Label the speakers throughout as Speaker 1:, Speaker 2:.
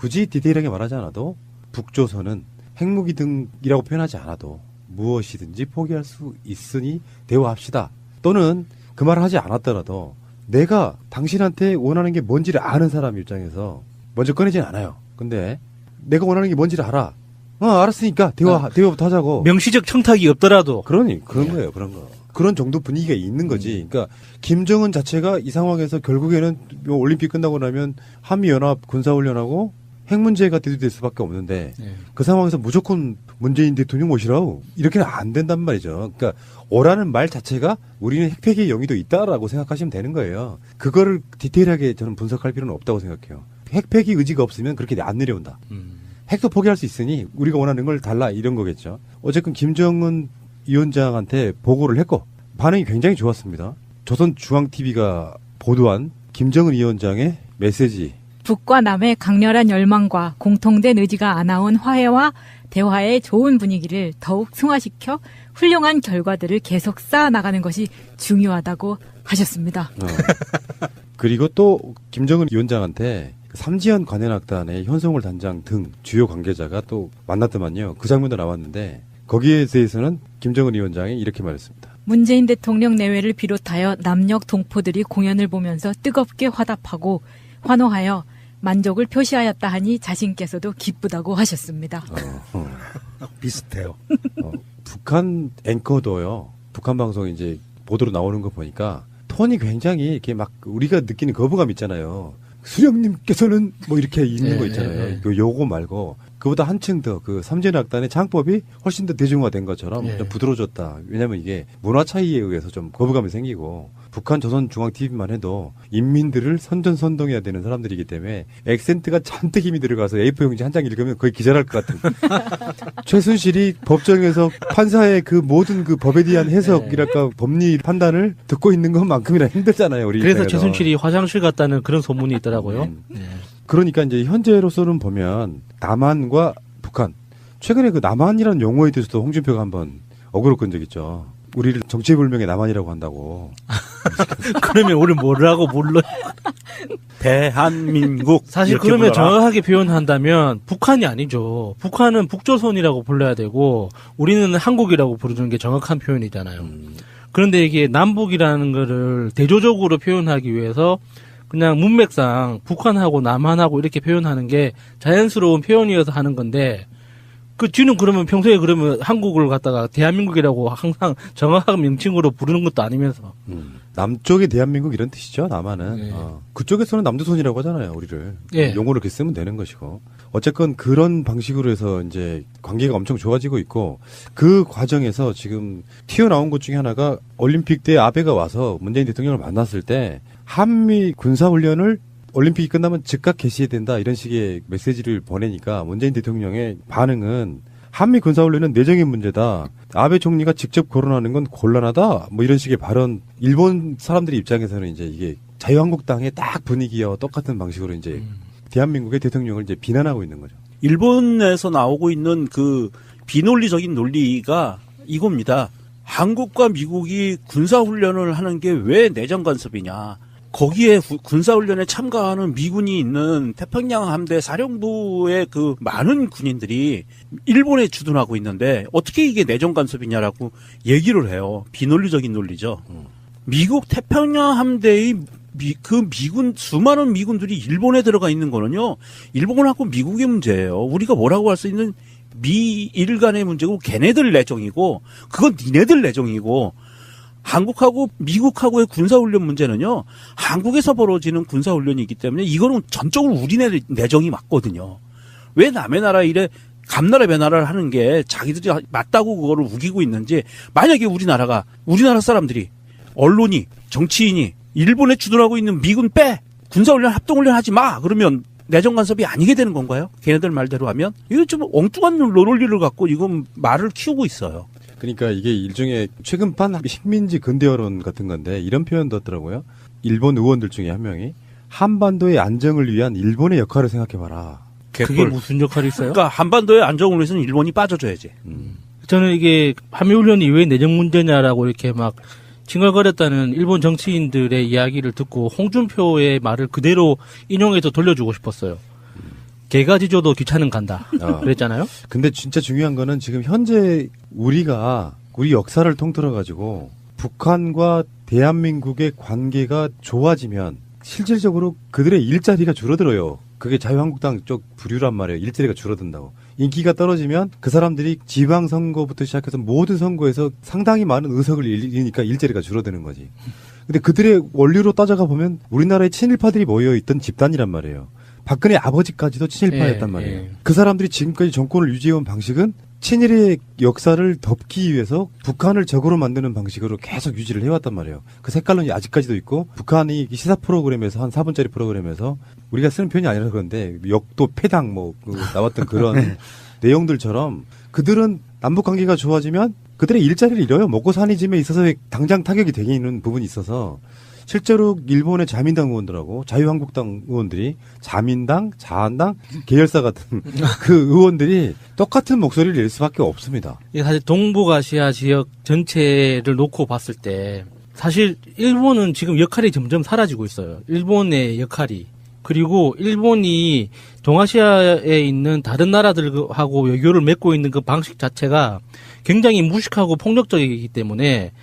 Speaker 1: 굳이 디테일하게 말하지 않아도 북조선은 핵무기 등이라고 표현하지 않아도 무엇이든지 포기할 수 있으니 대화합시다. 또는 그 말을 하지 않았더라도 내가 당신한테 원하는 게 뭔지를 아는 사람 입장에서 먼저 꺼내진 않아요. 근데 내가 원하는 게 뭔지를 알아. 알았으니까 대화부터 하자고.
Speaker 2: 명시적 청탁이 없더라도.
Speaker 1: 그런 거예요. 그런 거. 그런 정도 분위기가 있는 거지. 그러니까 김정은 자체가 이 상황에서 결국에는 올림픽 끝나고 나면 한미연합 군사훈련하고 핵 문제가 대두될 수밖에 없는데 그 상황에서 무조건 문재인 대통령 모시라고 이렇게는 안 된단 말이죠. 그러니까 오라는 말 자체가 우리는 핵폐기의 용의도 있다라고 생각하시면 되는 거예요. 그거를 디테일하게 저는 분석할 필요는 없다고 생각해요. 핵폐기 의지가 없으면 그렇게 안 내려온다. 핵도 포기할 수 있으니 우리가 원하는 걸 달라 이런 거겠죠. 어쨌든 김정은 위원장한테 보고를 했고 반응이 굉장히 좋았습니다. 조선중앙TV가 보도한 김정은 위원장의 메시지.
Speaker 3: 북과 남의 강렬한 열망과 공통된 의지가 안아온 화해와 대화의 좋은 분위기를 더욱 승화시켜 훌륭한 결과들을 계속 쌓아나가는 것이 중요하다고 하셨습니다.
Speaker 1: 그리고 또 김정은 위원장한테 삼지연 관현악단의 현송월 단장 등 주요 관계자가 또 만났더만요. 그 장면도 나왔는데 거기에 대해서는 김정은 위원장이 이렇게 말했습니다.
Speaker 3: 문재인 대통령 내외를 비롯하여 남녘 동포들이 공연을 보면서 뜨겁게 화답하고 환호하여 만족을 표시하였다 하니 자신께서도 기쁘다고 하셨습니다.
Speaker 2: 비슷해요.
Speaker 1: 북한 앵커도요. 북한 방송 이제 보도로 나오는 거 보니까 톤이 굉장히 이렇게 막 우리가 느끼는 거부감 있잖아요. 수령님께서는 뭐 이렇게 있는 거 있잖아요. 요거 말고 그보다 한층 더 그 삼지연악단의 창법이 훨씬 더 대중화된 것처럼 좀 부드러워졌다. 왜냐하면 이게 문화 차이에 의해서 좀 거부감이 생기고 북한 조선중앙TV만 해도 인민들을 선전선동해야 되는 사람들이기 때문에 액센트가 잔뜩 힘이 들어가서 A4 용지 한 장 읽으면 거의 기절할 것 같은. 최순실이 법정에서 판사의 그 모든 그 법에 대한 해석이랄까 법리 판단을 듣고 있는 것만큼이나 힘들잖아요. 우리
Speaker 2: 그래서
Speaker 1: 입장에서.
Speaker 2: 최순실이 화장실 갔다는 그런 소문이 있더라고요.
Speaker 1: 그러니까 이제 현재로서는 보면 남한과 북한 최근에 그 남한이라는 용어에 대해서도 홍준표가 한번 어그로 끈 적 있죠. 우리를 정체불명의 남한이라고 한다고.
Speaker 2: 그러면 우리 뭐라고 불러?
Speaker 4: 대한민국.
Speaker 2: 사실 그러면 정확하게 표현한다면 북한이 아니죠. 북한은 북조선이라고 불러야 되고 우리는 한국이라고 부르는 게 정확한 표현이잖아요. 그런데 이게 남북이라는 거를 대조적으로 표현하기 위해서 그냥 문맥상 북한하고 남한하고 이렇게 표현하는 게 자연스러운 표현이어서 하는 건데 그 뒤는 그러면 평소에 그러면 한국을 갖다가 대한민국이라고 항상 정확한 명칭으로 부르는 것도 아니면서
Speaker 1: 남쪽의 대한민국 이런 뜻이죠. 남한은 그쪽에서는 남조선이라고 하잖아요. 우리를 용어를 이렇게 쓰면 되는 것이고 어쨌건 그런 방식으로 해서 이제 관계가 엄청 좋아지고 있고 그 과정에서 지금 튀어나온 것 중에 하나가 올림픽 때 아베가 와서 문재인 대통령을 만났을 때 한미 군사훈련을 올림픽이 끝나면 즉각 개시해야 된다 이런 식의 메시지를 보내니까 문재인 대통령의 반응은 한미 군사훈련은 내정의 문제다. 아베 총리가 직접 거론하는 건 곤란하다. 뭐 이런 식의 발언. 일본 사람들의 입장에서는 이제 이게 자유한국당의 딱 분위기와 똑같은 방식으로 이제 대한민국의 대통령을 이제 비난하고 있는 거죠.
Speaker 4: 일본에서 나오고 있는 그 비논리적인 논리가 이겁니다. 한국과 미국이 군사훈련을 하는 게 왜 내정 간섭이냐. 거기에 군사훈련에 참가하는 미군이 있는 태평양 함대 사령부의 그 많은 군인들이 일본에 주둔하고 있는데 어떻게 이게 내정 간섭이냐라고 얘기를 해요. 비논리적인 논리죠. 미국 태평양 함대의 그 미군 수많은 미군들이 일본에 들어가 있는 거는요. 일본하고 미국의 문제예요. 우리가 뭐라고 할 수 있는 미일 간의 문제고 걔네들 내정이고 그건 니네들 내정이고 한국하고 미국하고의 군사훈련 문제는요. 한국에서 벌어지는 군사훈련이기 때문에 이거는 전적으로 우리네 내정이 맞거든요. 왜 남의 나라 일에 감나라 배나라를 하는 게 자기들이 맞다고 그거를 우기고 있는지 만약에 우리나라 사람들이 언론이 정치인이 일본에 주둔하고 있는 미군 빼 군사훈련 합동훈련 하지 마 그러면 내정 간섭이 아니게 되는 건가요? 걔네들 말대로 하면 이거 좀 엉뚱한 논리를 갖고 이건 말을 키우고 있어요.
Speaker 1: 그러니까 이게 일종의 최근판 식민지 근대화론 같은 건데 이런 표현도 하더라고요. 일본 의원들 중에 한 명이 한반도의 안정을 위한 일본의 역할을 생각해봐라.
Speaker 2: 그게 무슨 역할이 있어요?
Speaker 4: 그러니까 한반도의 안정을 위해서는 일본이 빠져줘야지.
Speaker 2: 저는 이게 한미훈련이 왜 내정 문제냐라고 이렇게 막 칭얼거렸다는 일본 정치인들의 이야기를 듣고 홍준표의 말을 그대로 인용해서 돌려주고 싶었어요. 개가 짖어도 귀찮은 간다.
Speaker 1: 어.
Speaker 2: 그랬잖아요.
Speaker 1: 근데 진짜 중요한 거는 지금 현재 우리 역사를 통틀어 가지고 북한과 대한민국의 관계가 좋아지면 실질적으로 그들의 일자리가 줄어들어요. 그게 자유한국당 쪽 부류란 말이에요. 일자리가 줄어든다고. 인기가 떨어지면 그 사람들이 지방선거부터 시작해서 모든 선거에서 상당히 많은 의석을 잃으니까 일자리가 줄어드는 거지. 근데 그들의 원리로 따져가 보면 우리나라의 친일파들이 모여있던 집단이란 말이에요. 박근혜 아버지까지도 친일파였단 말이에요. 그 사람들이 지금까지 정권을 유지해온 방식은 친일의 역사를 덮기 위해서 북한을 적으로 만드는 방식으로 계속 유지를 해왔단 말이에요. 그 색깔론이 아직까지도 있고 북한이 시사 프로그램에서 한 4분짜리 프로그램에서 우리가 쓰는 표현이 아니라 그런데 역도 패당 나왔던 그런 내용들처럼 그들은 남북 관계가 좋아지면 그들의 일자리를 잃어요. 먹고 사는 짐에 있어서 당장 타격이 되는 부분이 있어서 실제로 일본의 자민당 의원들하고 자유한국당 의원들이 자민당, 자한당, 계열사 같은 그 의원들이 똑같은 목소리를 낼 수밖에 없습니다.
Speaker 2: 이게 사실 동북아시아 지역 전체를 놓고 봤을 때 사실 일본은 지금 역할이 점점 사라지고 있어요. 일본의 역할이. 그리고 일본이 동아시아에 있는 다른 나라들하고 외교를 맺고 있는 그 방식 자체가 굉장히 무식하고 폭력적이기 때문에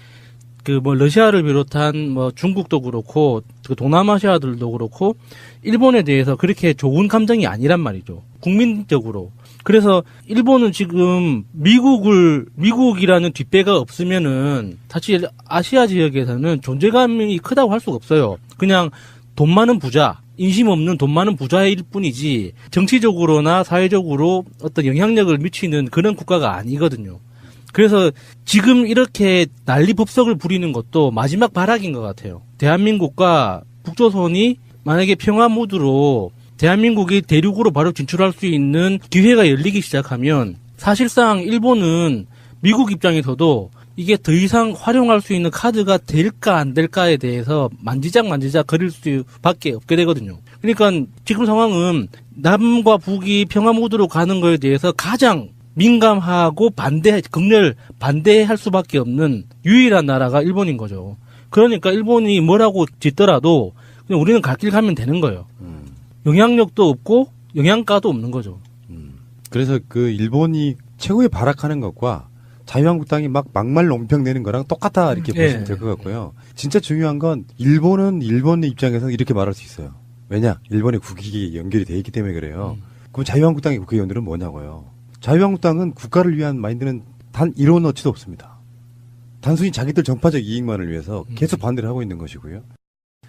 Speaker 2: 러시아를 비롯한 중국도 그렇고 그 동남아시아들도 그렇고 일본에 대해서 그렇게 좋은 감정이 아니란 말이죠. 국민적으로. 그래서 일본은 지금 미국이라는 뒷배가 없으면은 사실 아시아 지역에서는 존재감이 크다고 할 수가 없어요. 그냥 돈 많은 부자, 인심 없는 돈 많은 부자일 뿐이지 정치적으로나 사회적으로 어떤 영향력을 미치는 그런 국가가 아니거든요. 그래서 지금 이렇게 난리법석을 부리는 것도 마지막 발악인 것 같아요. 대한민국과 북조선이 만약에 평화 모드로 대한민국이 대륙으로 바로 진출할 수 있는 기회가 열리기 시작하면 사실상 일본은 미국 입장에서도 이게 더 이상 활용할 수 있는 카드가 될까 안 될까에 대해서 만지작 거릴 수밖에 없게 되거든요. 그러니까 지금 상황은 남과 북이 평화 모드로 가는 거에 대해서 가장 민감하고 극렬 반대할 수밖에 없는 유일한 나라가 일본인 거죠. 그러니까 일본이 뭐라고 짓더라도 그냥 우리는 갈 길 가면 되는 거예요. 영향력도 없고 영양가도 없는 거죠.
Speaker 1: 그래서 그 일본이 최고의 발악하는 것과 자유한국당이 막말 논평 내는 거랑 똑같다 이렇게 보시면 될 것 같고요. 진짜 중요한 건 일본은 일본의 입장에서 이렇게 말할 수 있어요. 왜냐? 일본의 국익이 연결이 돼 있기 때문에 그래요. 그럼 자유한국당의 국회의원들은 뭐냐고요. 자유한국당은 국가를 위한 마인드는 단 1원어치도 없습니다. 단순히 자기들 정파적 이익만을 위해서 계속 반대를 하고 있는 것이고요.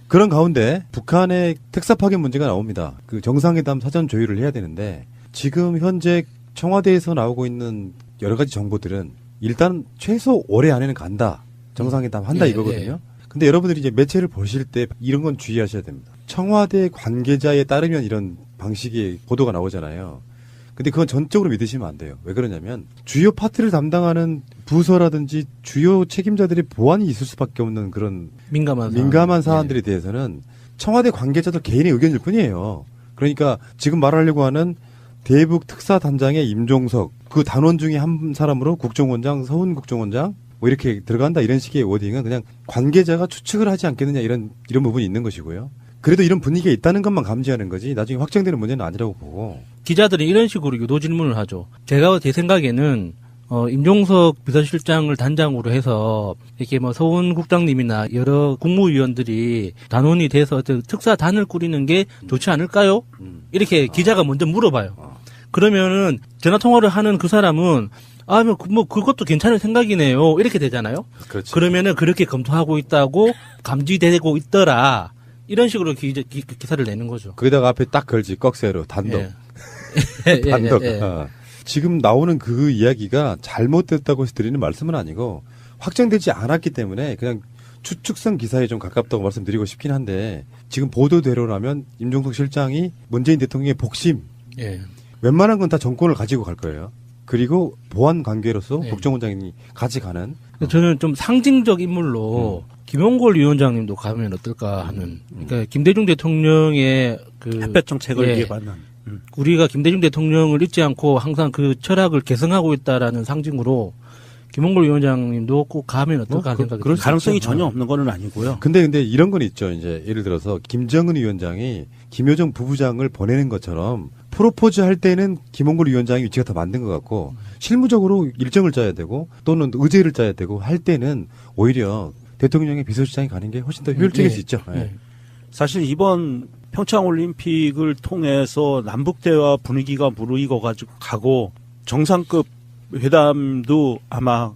Speaker 1: 그런 가운데 북한의 특사 파견 문제가 나옵니다. 그 정상회담 사전 조율을 해야 되는데 지금 현재 청와대에서 나오고 있는 여러 가지 정보들은 일단 최소 올해 안에는 간다. 정상회담 한다 이거거든요. 근데 여러분들이 이제 매체를 보실 때 이런 건 주의하셔야 됩니다. 청와대 관계자에 따르면 이런 방식의 보도가 나오잖아요. 근데 그건 전적으로 믿으시면 안 돼요. 왜 그러냐면 주요 파트를 담당하는 부서라든지 주요 책임자들의 보안이 있을 수밖에 없는 그런 민감한 사안들에 대해서는 청와대 관계자들 개인의 의견일 뿐이에요. 그러니까 지금 말하려고 하는 대북 특사단장의 임종석 그 단원 중에 한 사람으로 국정원장, 서훈국정원장 이렇게 들어간다 이런 식의 워딩은 그냥 관계자가 추측을 하지 않겠느냐 이런 부분이 있는 것이고요. 그래도 이런 분위기가 있다는 것만 감지하는 거지 나중에 확정되는 문제는 아니라고 보고.
Speaker 2: 기자들이 이런 식으로 유도 질문을 하죠. 제 생각에는 임종석 비서실장을 단장으로 해서 이렇게 서훈 국장님이나 여러 국무위원들이 단원이 돼서 특사단을 꾸리는 게 좋지 않을까요? 이렇게 기자가 먼저 물어봐요. 그러면은 전화 통화를 하는 그 사람은 그것도 괜찮은 생각이네요. 이렇게 되잖아요.
Speaker 1: 그렇죠.
Speaker 2: 그러면은 그렇게 검토하고 있다고 감지되고 있더라. 이런 식으로 기사를 내는 거죠.
Speaker 1: 거기다가 앞에 딱 걸지 꺽쇠로 단독. 단독. 지금 나오는 그 이야기가 잘못됐다고 해서 드리는 말씀은 아니고 확정되지 않았기 때문에 그냥 추측성 기사에 좀 가깝다고 말씀드리고 싶긴 한데 지금 보도대로라면 임종석 실장이 문재인 대통령의 복심 웬만한 건 다 정권을 가지고 갈 거예요. 그리고 보안 관계로서 국정원장이 같이 가는.
Speaker 2: 저는 좀 상징적 인물로 김용걸 위원장님도 가면 어떨까 하는. 그러니까 김대중 대통령의
Speaker 4: 햇볕 정책을 이해받는.
Speaker 2: 우리가 김대중 대통령을 잊지 않고 항상 그 철학을 계승하고 있다라는 상징으로 김용걸 위원장님도 꼭 가면 어떨까 하는 생각이 듭니다.
Speaker 4: 가능성이 전혀 없는 건 아니고요.
Speaker 1: 근데 이런 건 있죠. 이제 예를 들어서 김정은 위원장이 김여정 부부장을 보내는 것처럼 프로포즈 할 때는 김홍걸 위원장이 위치가 더 맞는 것 같고 실무적으로 일정을 짜야 되고 또는 의제를 짜야 되고 할 때는 오히려 대통령의 비서실장이 가는 게 훨씬 더 효율적일 수 있죠. 예.
Speaker 4: 사실 이번 평창올림픽을 통해서 남북대화 분위기가 무르익어가지고 정상급 회담도 아마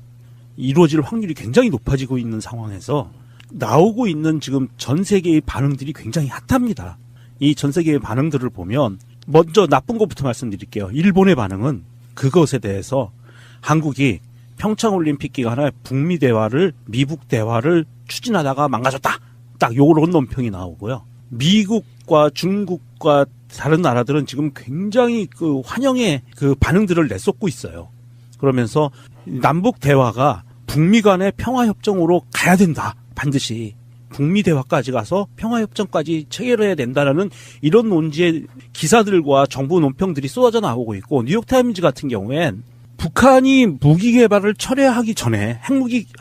Speaker 4: 이루어질 확률이 굉장히 높아지고 있는 상황에서 나오고 있는 지금 전 세계의 반응들이 굉장히 핫합니다. 이 전 세계의 반응들을 보면 먼저 나쁜 것부터 말씀드릴게요. 일본의 반응은 그것에 대해서 한국이 평창올림픽 기간에 북미 대화를 미북 대화를 추진하다가 망가졌다. 딱 요런 논평이 나오고요. 미국과 중국과 다른 나라들은 지금 굉장히 그 환영의 그 반응들을 내쏟고 있어요. 그러면서 남북 대화가 북미 간의 평화협정으로 가야 된다. 반드시. 북미 대화까지 가서 평화협정까지 체결해야 된다라는 이런 논지의 기사들과 정부 논평들이 쏟아져 나오고 있고 뉴욕타임즈 같은 경우엔 북한이 무기 개발을 철회하기 전에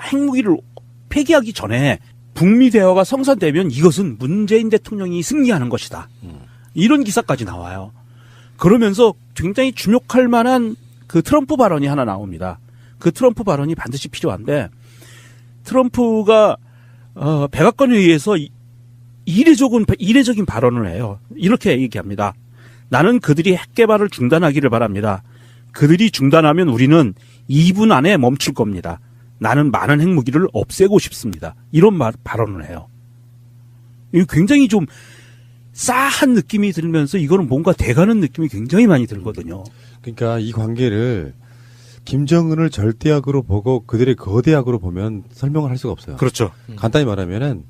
Speaker 4: 핵무기를 폐기하기 전에 북미 대화가 성사되면 이것은 문재인 대통령이 승리하는 것이다. 이런 기사까지 나와요. 그러면서 굉장히 주목할 만한 그 트럼프 발언이 하나 나옵니다. 그 트럼프 발언이 반드시 필요한데 트럼프가 백악관에 의해서 이례적인 발언을 해요. 이렇게 얘기합니다. 나는 그들이 핵 개발을 중단하기를 바랍니다. 그들이 중단하면 우리는 2분 안에 멈출 겁니다. 나는 많은 핵무기를 없애고 싶습니다. 이런 발언을 해요. 이거 굉장히 좀 싸한 느낌이 들면서 이거는 뭔가 돼가는 느낌이 굉장히 많이 들거든요.
Speaker 1: 그러니까 이 관계를 김정은을 절대악으로 보고 그들의 거대악으로 보면 설명을 할 수가 없어요.
Speaker 4: 그렇죠.
Speaker 1: 간단히 말하면은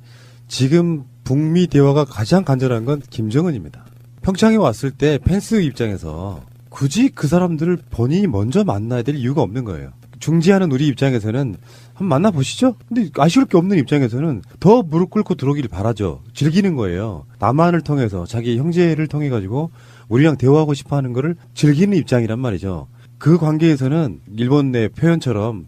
Speaker 1: 지금 북미 대화가 가장 간절한 건 김정은입니다. 평창에 왔을 때 펜스 입장에서 굳이 그 사람들을 본인이 먼저 만나야 될 이유가 없는 거예요. 중지하는 우리 입장에서는 한번 만나보시죠. 근데 아쉬울 게 없는 입장에서는 더 무릎 꿇고 들어오길 바라죠. 즐기는 거예요. 남한을 통해서 자기 형제를 통해 가지고 우리랑 대화하고 싶어하는 거를 즐기는 입장이란 말이죠. 그 관계에서는 일본 내 표현처럼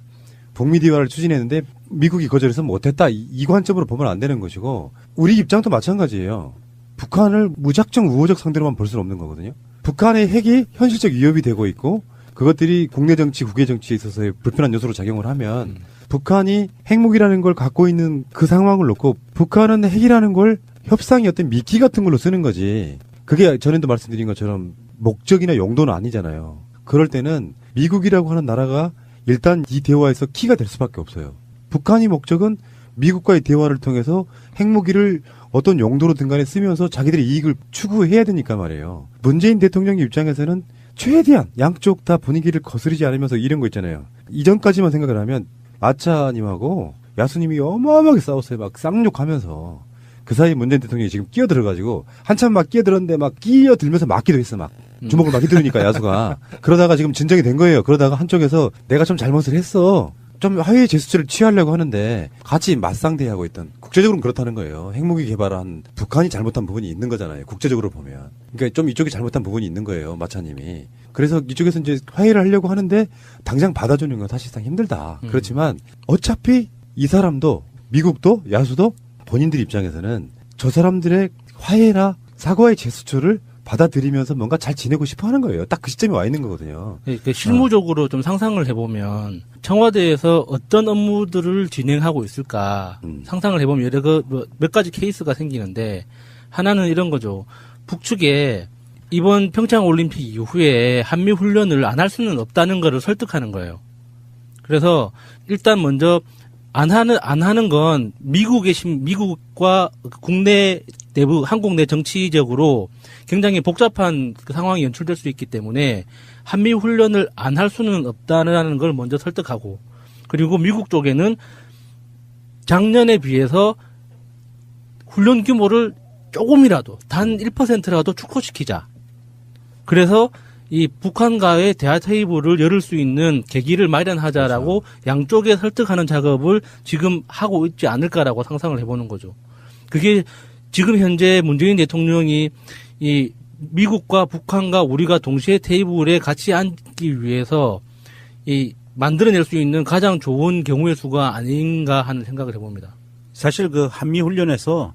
Speaker 1: 북미 대화를 추진했는데 미국이 거절해서 못했다. 이 관점으로 보면 안 되는 것이고 우리 입장도 마찬가지예요. 북한을 무작정 우호적 상대로만 볼 수는 없는 거거든요. 북한의 핵이 현실적 위협이 되고 있고 그것들이 국내 정치, 국외 정치에 있어서의 불편한 요소로 작용을 하면 북한이 핵무기라는 걸 갖고 있는 그 상황을 놓고 북한은 핵이라는 걸 협상의 어떤 미끼 같은 걸로 쓰는 거지. 그게 전에도 말씀드린 것처럼 목적이나 용도는 아니잖아요. 그럴 때는 미국이라고 하는 나라가 일단 이 대화에서 키가 될 수밖에 없어요. 북한이 목적은 미국과의 대화를 통해서 핵무기를 어떤 용도로든 간에 쓰면서 자기들의 이익을 추구해야 되니까 말이에요. 문재인 대통령의 입장에서는 최대한 양쪽 다 분위기를 거스르지 않으면서 이런 거 있잖아요. 이전까지만 생각을 하면 마차님하고 야수님이 어마어마하게 싸웠어요. 막 쌍욕하면서. 그 사이 문재인 대통령이 지금 끼어들어가지고 한참 막 끼어들었는데 막 끼어들면서 맞기도 했어. 막 주먹을 막 휘두르니까 야수가. 그러다가 지금 진정이 된 거예요. 그러다가 한쪽에서 내가 좀 잘못을 했어. 좀 화해의 제스처를 취하려고 하는데 같이 맞상대하고 있던 국제적으로는 그렇다는 거예요. 핵무기 개발한 북한이 잘못한 부분이 있는 거잖아요. 국제적으로 보면. 그러니까 좀 이쪽이 잘못한 부분이 있는 거예요. 마차님이. 그래서 이쪽에서 이제 화해를 하려고 하는데 당장 받아주는 건 사실상 힘들다. 그렇지만 어차피 이 사람도 미국도 야수도 본인들 입장에서는 저 사람들의 화해나 사과의 제스처를 받아들이면서 뭔가 잘 지내고 싶어 하는 거예요. 딱 그 시점에 와 있는 거거든요.
Speaker 2: 그러니까 실무적으로 좀 상상을 해보면 청와대에서 어떤 업무들을 진행하고 있을까 상상을 해보면 몇 가지 케이스가 생기는데 하나는 이런 거죠. 북측에 이번 평창올림픽 이후에 한미 훈련을 안 할 수는 없다는 거를 설득하는 거예요. 일단 먼저 안 하는 건 미국과 국내 내부 한국 내 정치적으로 굉장히 복잡한 그 상황이 연출될 수 있기 때문에 한미 훈련을 안 할 수는 없다는 걸 먼저 설득하고, 그리고 미국 쪽에는 작년에 비해서 훈련 규모를 조금이라도 단 1%라도 축소시키자. 그래서 이 북한과의 대화 테이블을 열을 수 있는 계기를 마련하자라고 그렇죠. 양쪽에 설득하는 작업을 지금 하고 있지 않을까라고 상상을 해보는 거죠. 그게 지금 현재 문재인 대통령이 이 미국과 북한과 우리가 동시에 테이블에 같이 앉기 위해서 이 만들어낼 수 있는 가장 좋은 경우의 수가 아닌가 하는 생각을 해봅니다.
Speaker 4: 사실 그 한미 훈련에서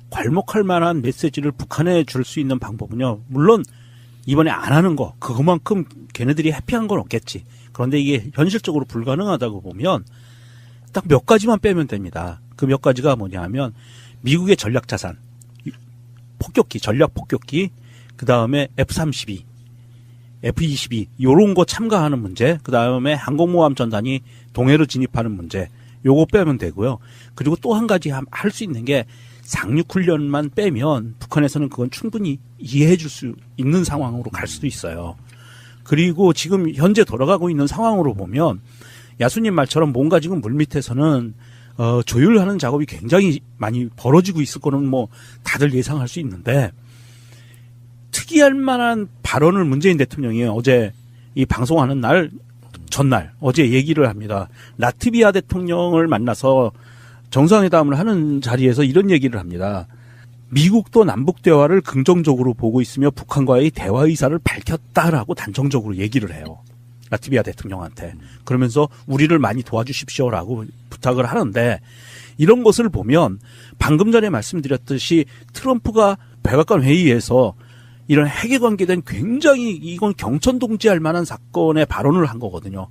Speaker 4: 괄목할 만한 메시지를 북한에 줄 수 있는 방법은요. 물론 이번에 안 하는 거 그것만큼 걔네들이 해피한 건 없겠지. 그런데 이게 현실적으로 불가능하다고 보면 딱 몇 가지만 빼면 됩니다. 그 몇 가지가 뭐냐면 미국의 전략 자산, 폭격기, 전략 폭격기, 그 다음에 F-32, F-22 요런 거 참가하는 문제, 그 다음에 항공모함 전단이 동해로 진입하는 문제, 요거 빼면 되고요. 그리고 또 한 가지 할 수 있는 게 상륙훈련만 빼면 북한에서는 그건 충분히 이해해 줄 수 있는 상황으로 갈 수도 있어요. 그리고 지금 현재 돌아가고 있는 상황으로 보면 야수님 말처럼 뭔가 지금 물밑에서는 조율하는 작업이 굉장히 많이 벌어지고 있을 거는 뭐 다들 예상할 수 있는데 특이할 만한 발언을 문재인 대통령이 어제 이 방송하는 날 전날 어제 얘기를 합니다. 라트비아 대통령을 만나서 정상회담을 하는 자리에서 이런 얘기를 합니다. 미국도 남북 대화를 긍정적으로 보고 있으며 북한과의 대화 의사를 밝혔다라고 단정적으로 얘기를 해요. 라트비아 대통령한테. 그러면서 우리를 많이 도와주십시오라고 부탁을 하는데 이런 것을 보면 방금 전에 말씀드렸듯이 트럼프가 백악관 회의에서 이런 핵에 관계된 굉장히 이건 경천동지할 만한 사건의 발언을 한 거거든요.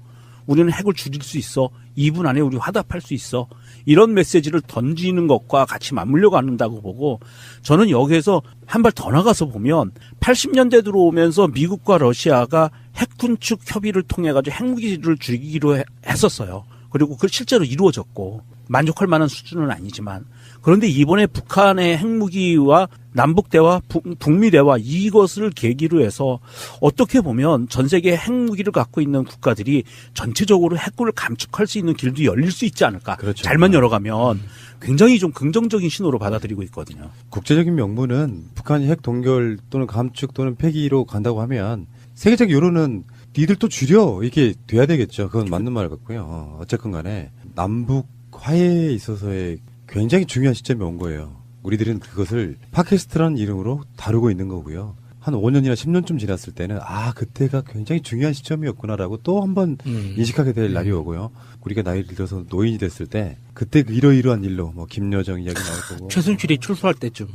Speaker 4: 우리는 핵을 줄일 수 있어. 2분 안에 우리 화답할 수 있어. 이런 메시지를 던지는 것과 같이 맞물려 가는다고 보고 저는 여기에서 한 발 더 나가서 보면 80년대 들어오면서 미국과 러시아가 핵 군축 협의를 통해 가지고 핵무기를 줄이기로 했었어요. 그리고 그 실제로 이루어졌고 만족할 만한 수준은 아니지만 그런데 이번에 북한의 핵무기와 남북 대화, 북미 대화 이것을 계기로 해서 어떻게 보면 전 세계 핵무기를 갖고 있는 국가들이 전체적으로 핵군을 감축할 수 있는 길도 열릴 수 있지 않을까.
Speaker 1: 그렇죠.
Speaker 4: 잘만 열어가면 굉장히 좀 긍정적인 신호로 받아들이고 있거든요.
Speaker 1: 국제적인 명분은 북한이 핵 동결 또는 감축 또는 폐기로 간다고 하면 세계적 여론은 니들 또 줄여 이게 돼야 되겠죠. 그건 맞는 말 같고요. 어쨌건 간에 남북 화해에 있어서의 굉장히 중요한 시점이 온 거예요. 우리들은 그것을 팟캐스트라는 이름으로 다루고 있는 거고요. 한 5년이나 10년쯤 지났을 때는 그때가 굉장히 중요한 시점이었구나라고 또 한 번 인식하게 될 날이 오고요. 우리가 나이를 들어서 노인이 됐을 때 그때 이러이러한 일로 뭐 김여정 이야기 나올 거고
Speaker 2: 최순실이 출소할 때쯤.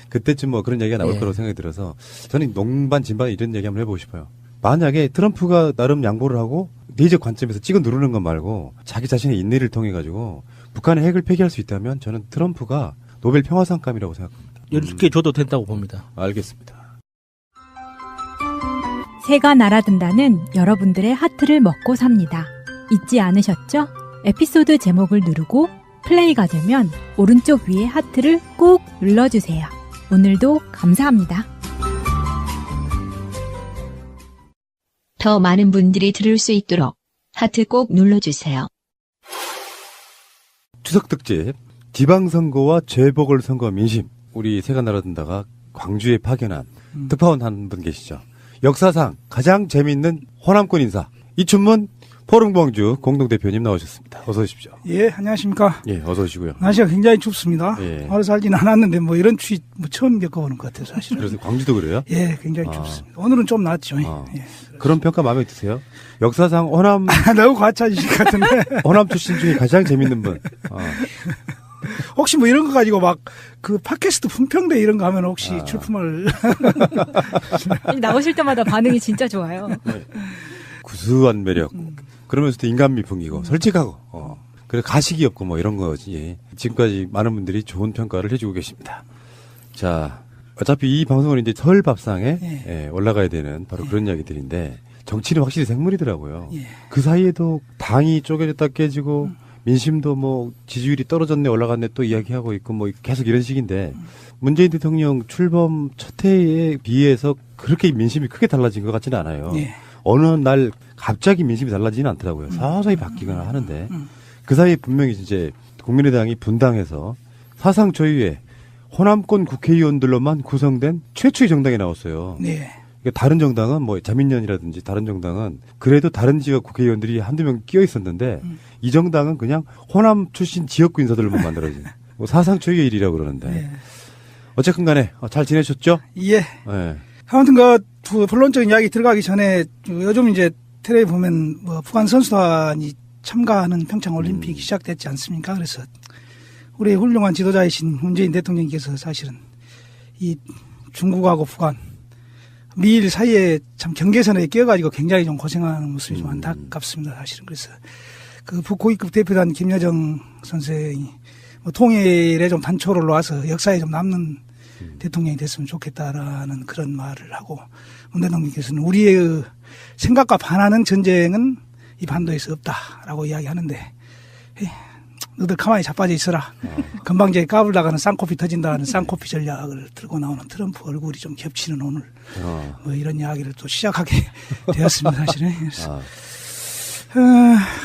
Speaker 1: 그때쯤 뭐 그런 얘기가 나올 거라고 생각이 들어서 저는 농반 진반 이런 얘기 한번 해보고 싶어요. 만약에 트럼프가 나름 양보를 하고 내적 관점에서 찍어 누르는 것 말고 자기 자신의 인내를 통해 가지고 북한의 핵을 폐기할 수 있다면 저는 트럼프가 노벨 평화상감이라고 생각합니다.
Speaker 2: 10개 줘도 된다고 봅니다.
Speaker 1: 알겠습니다.
Speaker 3: 새가 날아든다는 여러분들의 하트를 먹고 삽니다. 잊지 않으셨죠? 에피소드 제목을 누르고 플레이가 되면 오른쪽 위에 하트를 꼭 눌러주세요. 오늘도 감사합니다.
Speaker 5: 더 많은 분들이 들을 수 있도록 하트 꼭 눌러주세요.
Speaker 1: 추석 특집 지방선거와 재보궐선거 민심 우리 새가 날아든다가 광주에 파견한 특파원 한 분 계시죠. 역사상 가장 재미있는 호남권 인사 이춘문 포럼광주 공동대표님 나오셨습니다. 어서 오십시오.
Speaker 6: 예, 안녕하십니까.
Speaker 1: 예, 어서 오시고요.
Speaker 6: 날씨가 굉장히 춥습니다.
Speaker 1: 예.
Speaker 6: 오래 살지는 않았는데 뭐 이런 추위 처음 겪어보는 것 같아요, 사실은.
Speaker 1: 그래서 광주도 그래요?
Speaker 6: 예, 굉장히 춥습니다. 오늘은 좀 낫죠. 예.
Speaker 1: 그런 평가 마음에 드세요? 역사상 호남
Speaker 6: 너무 과찬이신 것 같은데.
Speaker 1: 호남 출신 중에 가장 재밌는 분.
Speaker 6: 혹시 뭐 이런 거 가지고 막 그 팟캐스트 품평대 이런 거 하면 혹시 출품을.
Speaker 3: 나오실 때마다 반응이 진짜 좋아요.
Speaker 1: 네. 구수한 매력. 그러면서도 인간미 풍기고 솔직하고. 그래 가식이 없고 뭐 이런 거지. 예. 지금까지 많은 분들이 좋은 평가를 해주고 계십니다. 자, 어차피 이 방송은 이제 설 밥상에 예, 올라가야 되는 바로 그런 이야기들인데 정치는 확실히 생물이더라고요. 그 사이에도 당이 쪼개졌다 깨지고 민심도 뭐 지지율이 떨어졌네 올라갔네 또 이야기하고 있고 뭐 계속 이런 식인데 문재인 대통령 출범 첫 해에 비해서 그렇게 민심이 크게 달라진 것 같지는 않아요. 어느 날 갑자기 민심이 달라지지는 않더라고요. 서서히 바뀌거나 하는데 그 사이에 분명히 이제 국민의당이 분당해서 사상 초유의 호남권 국회의원들로만 구성된 최초의 정당이 나왔어요.
Speaker 6: 네.
Speaker 1: 그러니까 다른 정당은 뭐 자민련이라든지 다른 정당은 그래도 다른 지역 국회의원들이 한두 명 끼어 있었는데 이 정당은 그냥 호남 출신 지역구 인사들로만 만들어진 뭐 사상 초유의 일이라고 그러는데
Speaker 6: 네.
Speaker 1: 어쨌든 간에 잘 지내셨죠?
Speaker 6: 예.
Speaker 1: 네.
Speaker 6: 아무튼 그 본론적인 이야기 들어가기 전에 요즘 이제 텔레비 보면 뭐 북한 선수단이 참가하는 평창 올림픽이 시작됐지 않습니까? 그래서 우리 훌륭한 지도자이신 문재인 대통령께서 사실은 이 중국하고 북한 미일 사이에 참 경계선에 끼어가지고 굉장히 좀 고생하는 모습이 좀 안타깝습니다. 사실은. 그래서 그 북고위급 대표단 김여정 선생이 뭐 통일에 좀 단초를 놓아서 역사에 좀 남는 대통령이 됐으면 좋겠다라는 그런 말을 하고, 문 대통령께서는 우리의 생각과 반하는 전쟁은 이 반도에서 없다라고 이야기하는데, 너들 가만히 자빠져 있어라. 금방 이제 까불다가는 쌍코피 터진다는 쌍코피 전략을 들고 나오는 트럼프 얼굴이 좀 겹치는 오늘 뭐 이런 이야기를 또 시작하게 되었습니다. 사실은.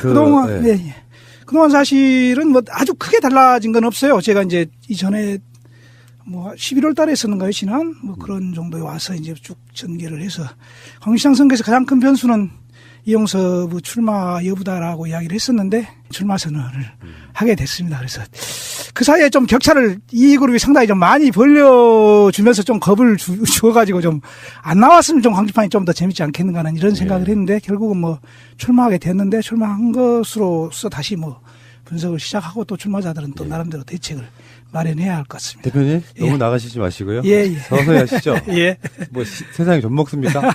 Speaker 6: 그동안,
Speaker 1: 네.
Speaker 6: 예. 그동안 사실은 뭐 아주 크게 달라진 건 없어요. 제가 이제 이전에 뭐 11월 달에 했었는가요, 지난? 뭐 그런 정도에 와서 이제 쭉 전개를 해서 광주시장 선거에서 가장 큰 변수는 이용섭 출마 여부다라고 이야기를 했었는데 출마 선언을 하게 됐습니다. 그래서 그 사이에 좀 격차를 이 그룹이 상당히 좀 많이 벌려주면서 좀 겁을 주어가지고 좀 안 나왔으면 좀 광주판이 좀 더 재밌지 않겠는가 하는 이런 생각을 했는데 결국은 뭐 출마하게 됐는데 출마한 것으로서 다시 뭐 분석을 시작하고 또 출마자들은 또 나름대로 대책을 마련해야 할 것 같습니다.
Speaker 1: 대표님 너무
Speaker 6: 예.
Speaker 1: 나가시지 마시고요.
Speaker 6: 예.
Speaker 1: 서서히 하시죠.
Speaker 6: 예.
Speaker 1: 뭐 세상이 좀 먹습니까?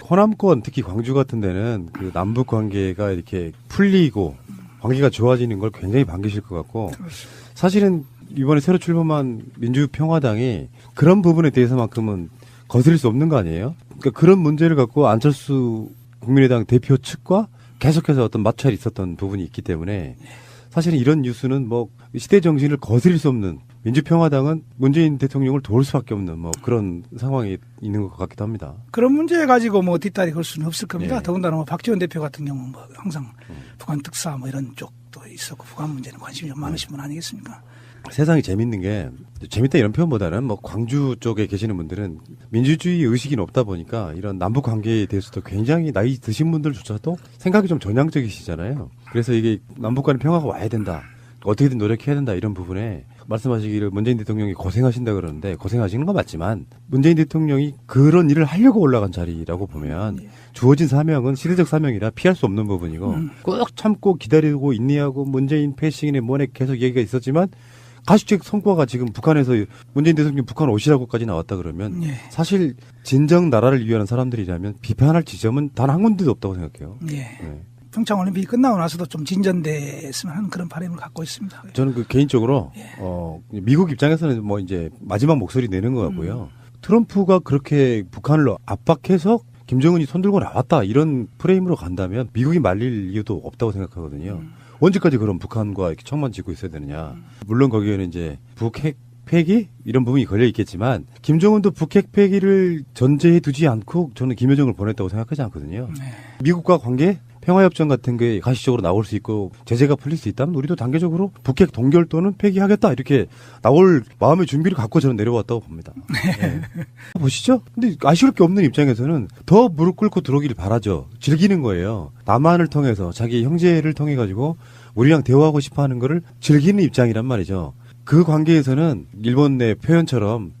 Speaker 1: 호남권 특히 광주 같은 데는 그 남북 관계가 이렇게 풀리고 관계가 좋아지는 걸 굉장히 반기실 것 같고 사실은 이번에 새로 출범한 민주평화당이 그런 부분에 대해서만큼은 거스릴 수 없는 거 아니에요? 그러니까 그런 문제를 갖고 안철수 국민의당 대표 측과 계속해서 어떤 마찰이 있었던 부분이 있기 때문에 사실은 이런 뉴스는 뭐 시대 정신을 거스릴 수 없는 민주평화당은 문재인 대통령을 도울 수밖에 없는 뭐 그런 상황이 있는 것 같기도 합니다.
Speaker 6: 그런 문제 가지고 뭐 뒷다리 걸 수는 없을 겁니다.
Speaker 1: 예.
Speaker 6: 더군다나 뭐 박지원 대표 같은 경우는 뭐 항상 북한 특사 뭐 이런 쪽도 있었고 북한 문제는 관심이 좀 많으신 분 아니겠습니까?
Speaker 1: 세상이 재밌는 게 재밌다 이런 표현보다는 뭐 광주 쪽에 계시는 분들은 민주주의 의식이 높다 보니까 이런 남북 관계에 대해서도 굉장히 나이 드신 분들조차도 생각이 좀 전향적이시잖아요. 그래서 이게 남북 간의 평화가 와야 된다. 어떻게든 노력해야 된다 이런 부분에 말씀하시기를 문재인 대통령이 고생하신다 그러는데 고생하시는 건 맞지만 문재인 대통령이 그런 일을 하려고 올라간 자리라고 보면 주어진 사명은 시대적 사명이라 피할 수 없는 부분이고 꼭 참고 기다리고 인내하고 문재인 패싱이네 뭐네 계속 얘기가 있었지만 가시적 성과가 지금 북한에서 문재인 대통령 북한 오시라고까지 나왔다 그러면
Speaker 6: 예.
Speaker 1: 사실 진정 나라를 위하는 사람들이라면 비판할 지점은 단 한 군데도 없다고 생각해요.
Speaker 6: 예.
Speaker 1: 네.
Speaker 6: 평창올림픽이 끝나고 나서도 좀 진전됐으면 하는 그런 바람을 갖고 있습니다.
Speaker 1: 저는 그 개인적으로 미국 입장에서는 뭐 이제 마지막 목소리 내는 것 같고요. 트럼프가 그렇게 북한을 압박해서 김정은이 손들고 나왔다 이런 프레임으로 간다면 미국이 말릴 이유도 없다고 생각하거든요. 언제까지 그럼 북한과 이렇게 청만 쥐고 있어야 되느냐. 물론 거기에는 이제 북핵 폐기 이런 부분이 걸려 있겠지만 김정은도 북핵 폐기를 전제해 두지 않고 저는 김여정을 보냈다고 생각하지 않거든요. 미국과 관계 평화협정 같은 게 가시적으로 나올 수 있고 제재가 풀릴 수 있다면 우리도 단계적으로 북핵 동결 또는 폐기하겠다 이렇게 나올 마음의 준비를 갖고 저는 내려왔다고 봅니다. 네. 보시죠. 근데 아쉬울 게 없는 입장에서는 더 무릎 꿇고 들어오기를 바라죠. 즐기는 거예요. 남한을 통해서 자기 형제를 통해 가지고 우리랑 대화하고 싶어하는 거를 즐기는 입장이란 말이죠. 그 관계에서는 일본 내 표현처럼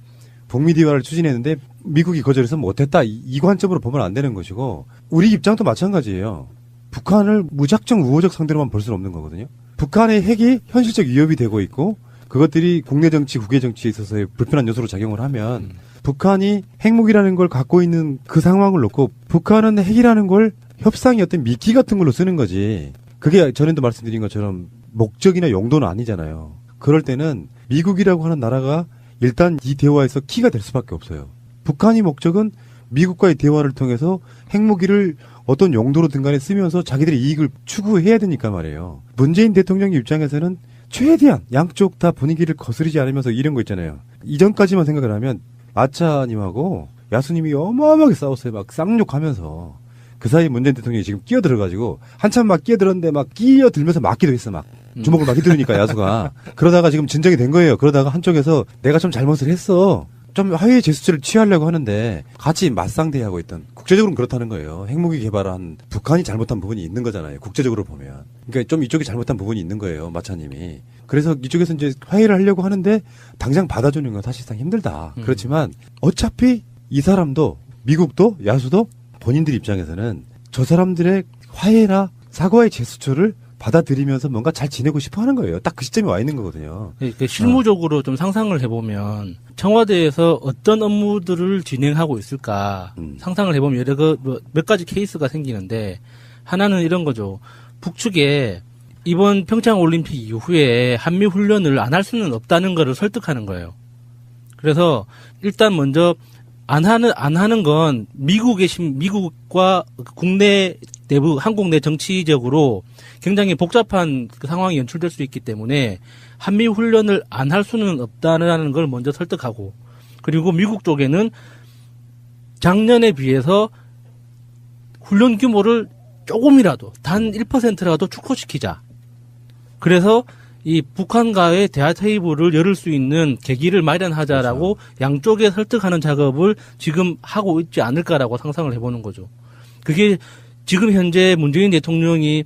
Speaker 1: 북미 대화를 추진했는데 미국이 거절해서 못했다 이 관점으로 보면 안 되는 것이고 우리 입장도 마찬가지예요. 북한을 무작정 우호적 상대로만 볼 수는 없는 거거든요. 북한의 핵이 현실적 위협이 되고 있고 그것들이 국내 정치, 국외 정치에 있어서의 불편한 요소로 작용을 하면 북한이 핵무기라는 걸 갖고 있는 그 상황을 놓고 북한은 핵이라는 걸 협상의 어떤 미끼 같은 걸로 쓰는 거지. 그게 전에도 말씀드린 것처럼 목적이나 용도는 아니잖아요. 그럴 때는 미국이라고 하는 나라가 일단 이 대화에서 키가 될 수밖에 없어요. 북한이 목적은 미국과의 대화를 통해서 핵무기를 어떤 용도로든 간에 쓰면서 자기들의 이익을 추구해야 되니까 말이에요. 문재인 대통령 입장에서는 최대한 양쪽 다 분위기를 거스르지 않으면서 이런 거 있잖아요. 이전까지만 생각을 하면 마차님하고 야수님이 어마어마하게 싸웠어요. 막 쌍욕하면서. 그 사이에 문재인 대통령이 지금 끼어들어가지고 한참 막 끼어들었는데 막 끼어들면서 맞기도 했어. 막 주먹을 막 휘두르니까 야수가. 그러다가 지금 진정이 된 거예요. 그러다가 한쪽에서 내가 좀 잘못을 했어. 좀 화해의 제스처를 취하려고 하는데 같이 맞상대하고 있던 국제적으로는 그렇다는 거예요. 핵무기 개발한 북한이 잘못한 부분이 있는 거잖아요. 국제적으로 보면. 그러니까 좀 이쪽이 잘못한 부분이 있는 거예요. 마차님이. 그래서 이쪽에서 이제 화해를 하려고 하는데 당장 받아주는 건 사실상 힘들다. 그렇지만 어차피 이 사람도 미국도 야수도 본인들 입장에서는 저 사람들의 화해나 사과의 제스처를 받아들이면서 뭔가 잘 지내고 싶어 하는 거예요. 딱 그 시점에 와 있는 거거든요.
Speaker 2: 실무적으로 좀 상상을 해보면 청와대에서 어떤 업무들을 진행하고 있을까 상상을 해보면 몇 가지 케이스가 생기는데 하나는 이런 거죠. 북측에 이번 평창 올림픽 이후에 한미 훈련을 안 할 수는 없다는 거를 설득하는 거예요. 그래서 일단 먼저 안 하는 건 미국과 국내 내부 한국 내 정치적으로 굉장히 복잡한 그 상황이 연출될 수 있기 때문에 한미 훈련을 안 할 수는 없다는 걸 먼저 설득하고, 그리고 미국 쪽에는 작년에 비해서 훈련 규모를 조금이라도 단 1%라도 축소시키자. 그래서 이 북한과의 대화 테이블을 열을 수 있는 계기를 마련하자라고 그렇죠. 양쪽에 설득하는 작업을 지금 하고 있지 않을까라고 상상을 해보는 거죠. 그게 지금 현재 문재인 대통령이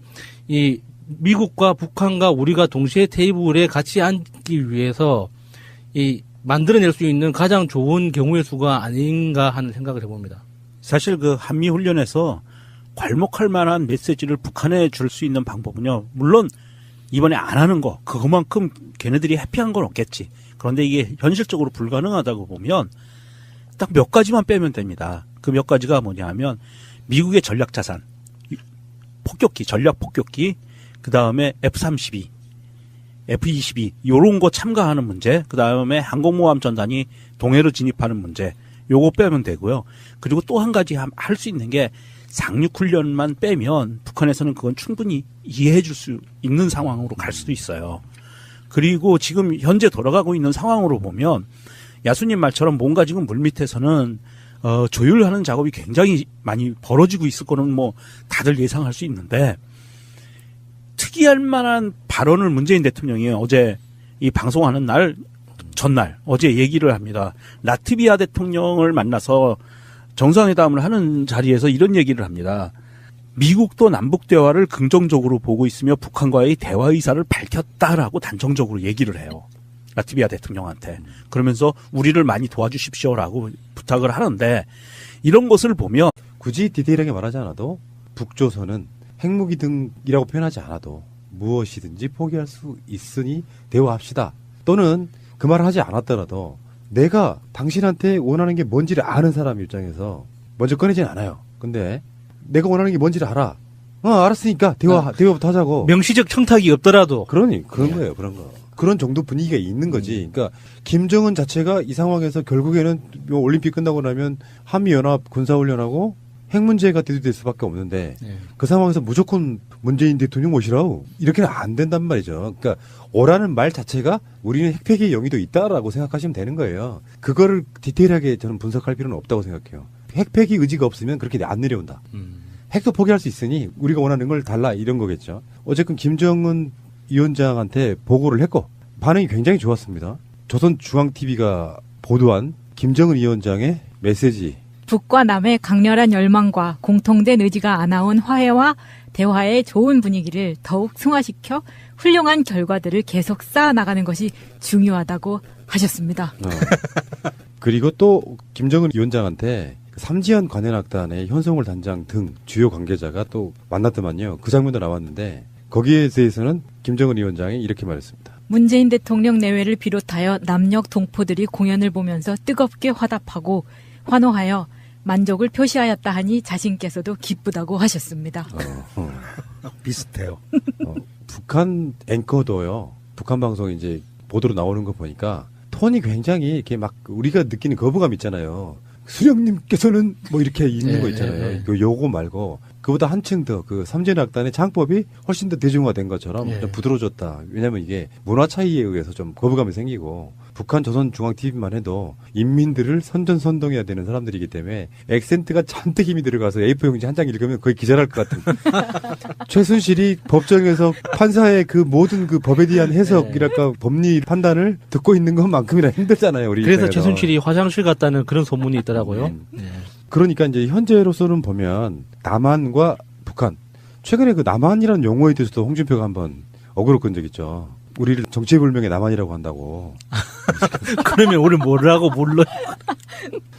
Speaker 2: 이 미국과 북한과 우리가 동시에 테이블에 같이 앉기 위해서 이 만들어낼 수 있는 가장 좋은 경우의 수가 아닌가 하는 생각을 해봅니다.
Speaker 4: 사실 그 한미 훈련에서 괄목할 만한 메시지를 북한에 줄 수 있는 방법은요. 물론 이번에 안 하는 거 그것만큼 걔네들이 해피한 건 없겠지. 그런데 이게 현실적으로 불가능하다고 보면 딱 몇 가지만 빼면 됩니다. 그 몇 가지가 뭐냐면 미국의 전략 자산, 폭격기, 전략 폭격기, 그 다음에 F-32, F-22 요런 거 참가하는 문제, 그 다음에 항공모함 전단이 동해로 진입하는 문제, 요거 빼면 되고요. 그리고 또 한 가지 할 수 있는 게 상륙훈련만 빼면 북한에서는 그건 충분히 이해해 줄 수 있는 상황으로 갈 수도 있어요. 그리고 지금 현재 돌아가고 있는 상황으로 보면 야수님 말처럼 뭔가 지금 물밑에서는 조율하는 작업이 굉장히 많이 벌어지고 있을 거는 뭐 다들 예상할 수 있는데 특이할 만한 발언을 문재인 대통령이 어제 이 방송하는 전날 어제 얘기를 합니다. 라트비아 대통령을 만나서 정상회담을 하는 자리에서 이런 얘기를 합니다. 미국도 남북 대화를 긍정적으로 보고 있으며 북한과의 대화 의사를 밝혔다라고 단정적으로 얘기를 해요. 라트비아 대통령한테. 그러면서 우리를 많이 도와주십시오라고 부탁을 하는데 이런 것을 보면
Speaker 1: 굳이 디테일하게 말하지 않아도 북조선은 핵무기 등이라고 표현하지 않아도 무엇이든지 포기할 수 있으니 대화합시다. 또는 그 말을 하지 않았더라도 내가 당신한테 원하는 게 뭔지를 아는 사람 입장에서 먼저 꺼내진 않아요. 근데 내가 원하는 게 뭔지를 알아. 알았으니까 대화부터 하자고.
Speaker 2: 명시적 청탁이 없더라도.
Speaker 1: 그런 거예요. 그런 거. 그런 정도 분위기가 있는 거지. 그러니까 김정은 자체가 이 상황에서 결국에는 올림픽 끝나고 나면 한미연합 군사훈련하고 핵 문제가 대두될 수밖에 없는데 그 상황에서 무조건 문재인 대통령 모시라고 이렇게는 안 된단 말이죠. 그러니까 오라는 말 자체가 우리는 핵폐기의 용의도 있다라고 생각하시면 되는 거예요. 그거를 디테일하게 저는 분석할 필요는 없다고 생각해요. 핵폐기 의지가 없으면 그렇게 안 내려온다. 핵도 포기할 수 있으니 우리가 원하는 걸 달라 이런 거겠죠. 어쨌든 김정은 위원장한테 보고를 했고 반응이 굉장히 좋았습니다. 조선중앙TV가 보도한 김정은 위원장의 메시지.
Speaker 3: 북과 남의 강렬한 열망과 공통된 의지가 안아온 화해와 대화의 좋은 분위기를 더욱 승화시켜 훌륭한 결과들을 계속 쌓아나가는 것이 중요하다고 하셨습니다.
Speaker 1: 그리고 또 김정은 위원장한테 삼지연 관현악단의 현성월 단장 등 주요 관계자가 또 만났더만요. 그 장면도 나왔는데 거기에 대해서는 김정은 위원장이 이렇게 말했습니다.
Speaker 3: 문재인 대통령 내외를 비롯하여 남녘 동포들이 공연을 보면서 뜨겁게 화답하고 환호하여 만족을 표시하였다 하니 자신께서도 기쁘다고 하셨습니다.
Speaker 4: 비슷해요.
Speaker 1: 북한 앵커도요. 북한 방송 이제 보도로 나오는 거 보니까 톤이 굉장히 이렇게 막 우리가 느끼는 거부감 있잖아요. 수령님께서는 뭐 이렇게 있는 거 있잖아요. 요거 말고 그보다 한층 더 그 삼진악단의 창법이 훨씬 더 대중화된 것처럼 좀 부드러워졌다. 왜냐하면 이게 문화 차이에 의해서 좀 거부감이 생기고 북한 조선중앙TV만 해도 인민들을 선전선동해야 되는 사람들이기 때문에 액센트가 잔뜩 힘이 들어가서 A4 용지 한 장 읽으면 거의 기절할 것 같은. 최순실이 법정에서 판사의 그 모든 그 법에 대한 해석이랄까 법리 판단을 듣고 있는 것만큼이나 힘들잖아요. 우리
Speaker 2: 그래서
Speaker 1: 입장에서.
Speaker 2: 최순실이 화장실 갔다는 그런 소문이 있더라고요.
Speaker 1: 그러니까 이제 현재로서는 보면 남한과 북한 최근에 그 남한이라는 용어에 대해서도 홍준표가 한번 어그로 끈 적 있죠. 우리를 정체불명의 남한이라고 한다고.
Speaker 2: 그러면 우리 뭐라고 몰라?